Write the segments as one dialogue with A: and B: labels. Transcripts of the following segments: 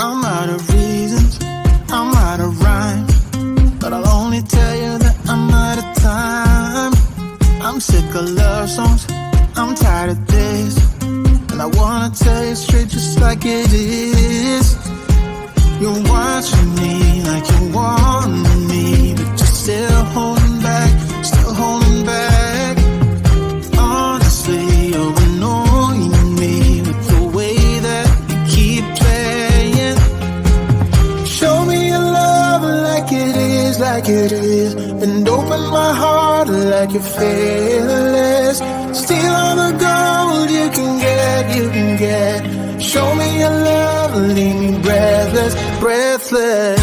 A: I'm out of reasons, I'm out of rhyme, but I'll only tell you that I'm out of time. I'm sick of love songs, I'm tired of this, and I wanna tell you straight just like it is. You're watching me like you want me, but you're still holding back, still holding back. Honestly, you're annoying me with the way that you keep playing. Show me your love like it is, and open my heart like you're fearless. Steal all the gold you can get. Show me your love, leave me breathless, breathless.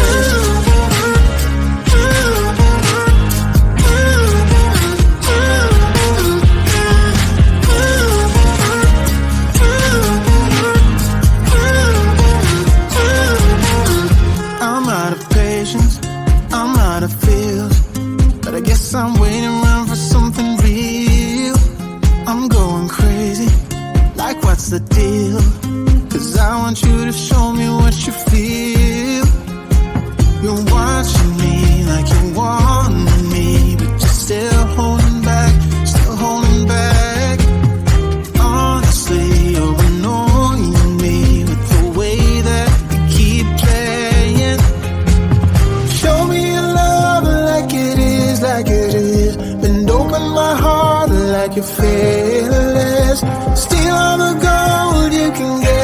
A: I'm out of patience, I'm out of feels, but I guess I'm waiting around for something real. I'm going crazy, like what's the deal? 'Cause I want you to show me what you feel. You're watching me like you want me, but you're still holding back, still holding back. Honestly, you're annoying me with the way that you keep playing. Show me your love like it is, and open my heart like you're fearless. Steal all the gold you can get.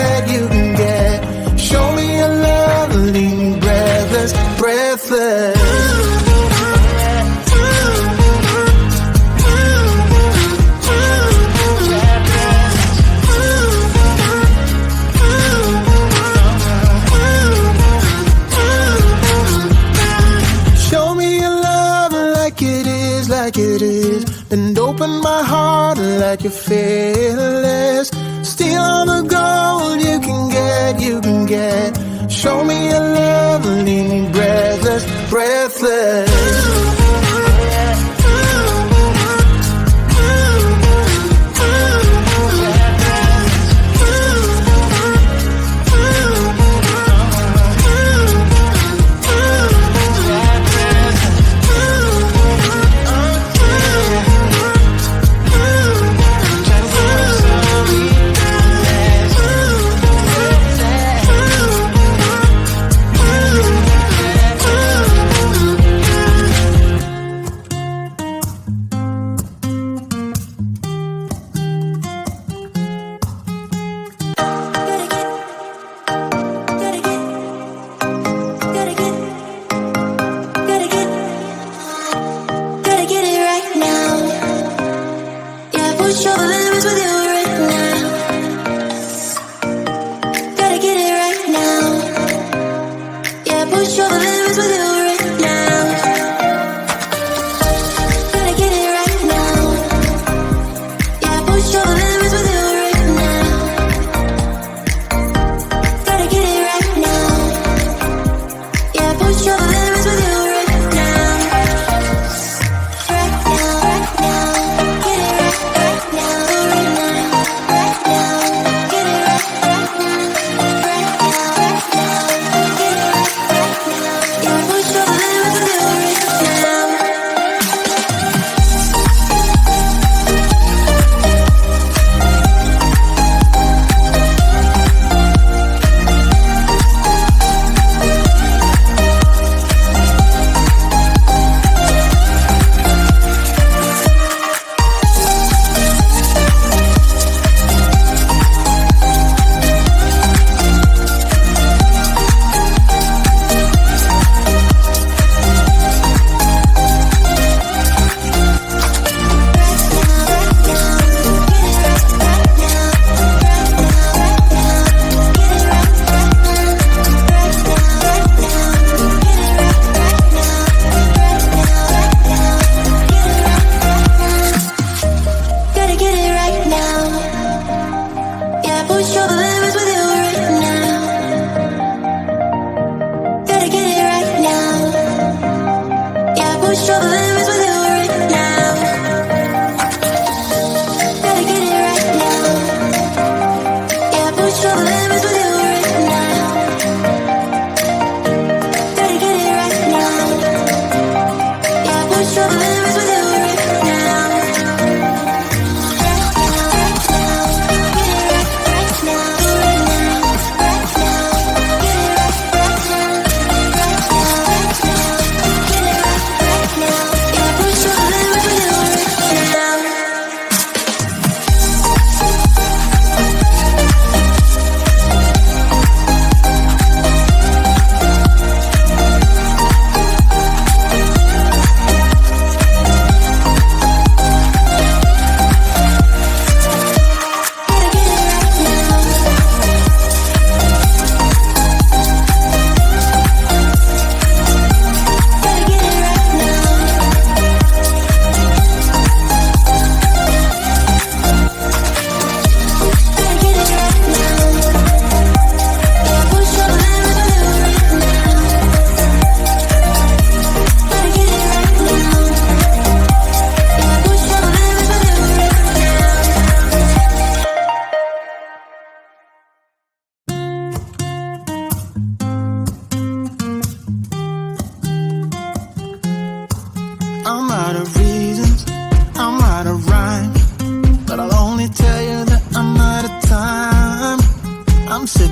A: Show me your love, leave me breathless, breathless. Show me your love like it is, and open my heart like you're fearless. Steal all the gold you can get. Show me your love, leave me breathless, breathless.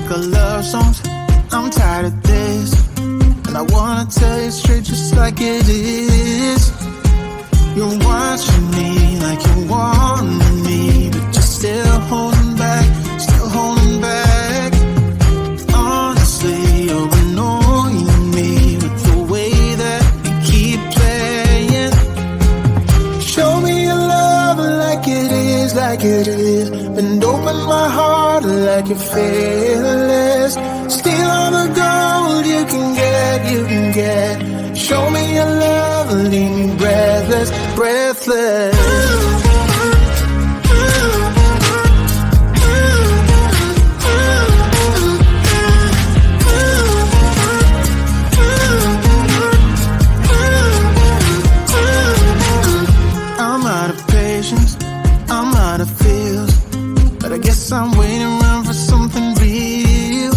A: like our love songs. I'm tired of this, and I wanna tell you straight just like it is. You're watching me like you want me, but you're still holding back, still holding back. Honestly, you're annoying me with the way that you keep playing. Show me your love like it is, like it is. And open my heart like you're fearless. Steal all the gold you can get, you can get. Show me your love, leave me breathless, breathless. I'm out of patience, I'm out of feels, but I guess I'm waiting around for something real.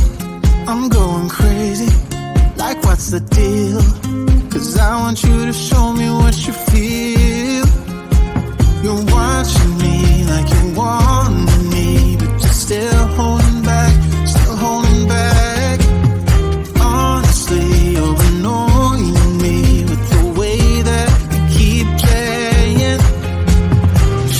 A: I'm going crazy, like what's the deal? 'Cause I want you to show me what you feel. You're watching me like you want me, but you're still holding back, still holding back. Honestly, you're annoying me with the way that you keep playing.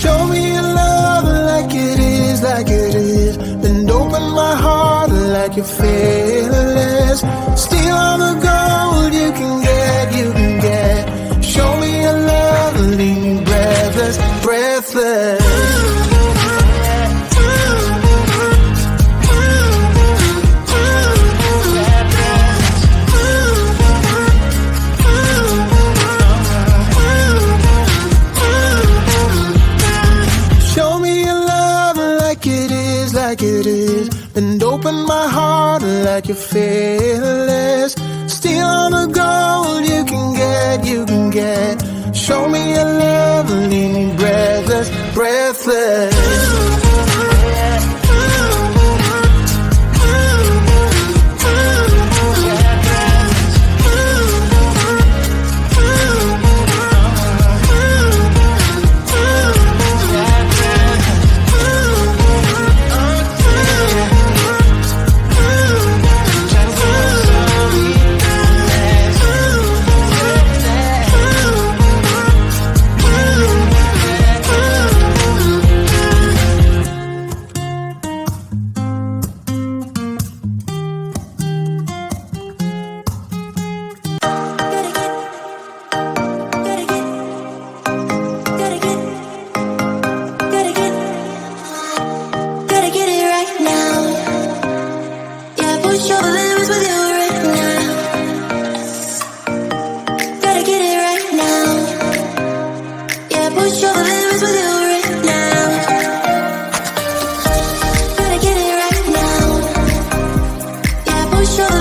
A: Show me your love like it is, like it is. And open my heart like you're fearless. Steal all the gold you can get, you can get. Show me your love, leave me breathless, breathless. Show me your love like it is, like it is. And open my heart like you're fearless. Steal all the gold you can get, you can get. Show me your love, leave me breathless, breathless. Show